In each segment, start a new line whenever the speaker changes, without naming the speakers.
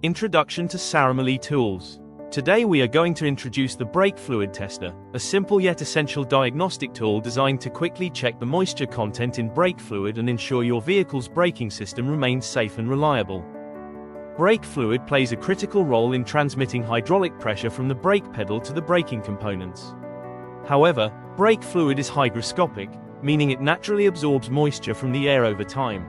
Introduction to Saramoly tools. Today we are going to introduce the brake fluid tester, a simple yet essential diagnostic tool designed to quickly check the moisture content in brake fluid and ensure your vehicle's braking system remains safe and reliable. Brake fluid plays a critical role in transmitting hydraulic pressure from the brake pedal to the braking components. However, brake fluid is hygroscopic, meaning it naturally absorbs moisture from the air over time.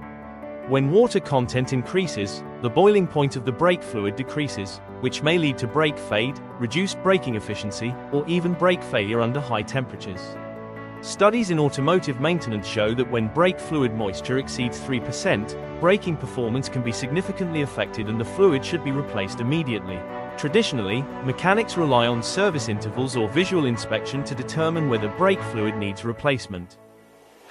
When water content increases, the boiling point of the brake fluid decreases, which may lead to brake fade, reduced braking efficiency, or even brake failure under high temperatures. Studies in automotive maintenance show that when brake fluid moisture exceeds 3%, braking performance can be significantly affected and the fluid should be replaced immediately. Traditionally, mechanics rely on service intervals or visual inspection to determine whether brake fluid needs replacement.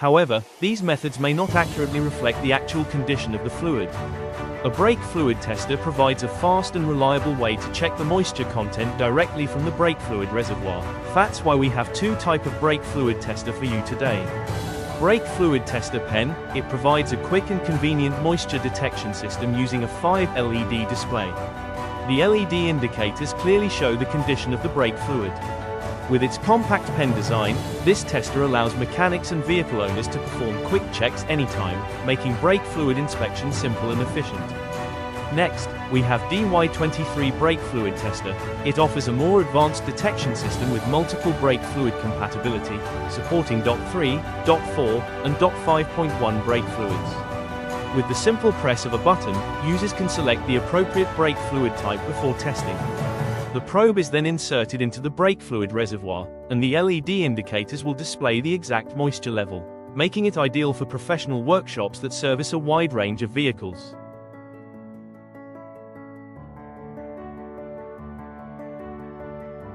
However, these methods may not accurately reflect the actual condition of the fluid. A brake fluid tester provides a fast and reliable way to check the moisture content directly from the brake fluid reservoir. That's why we have two types of brake fluid tester for you today. Brake fluid tester pen. It provides a quick and convenient moisture detection system using a 5 LED display. The LED indicators clearly show the condition of the brake fluid. With its compact pen design, this tester allows mechanics and vehicle owners to perform quick checks anytime, making brake fluid inspection simple and efficient. Next, we have DUOYI brake fluid tester. It offers a more advanced detection system with multiple brake fluid compatibility, supporting DOT3, DOT4, and DOT5.1 brake fluids. With the simple press of a button, users can select the appropriate brake fluid type before testing. The probe is then inserted into the brake fluid reservoir, and the LED indicators will display the exact moisture level, making it ideal for professional workshops that service a wide range of vehicles.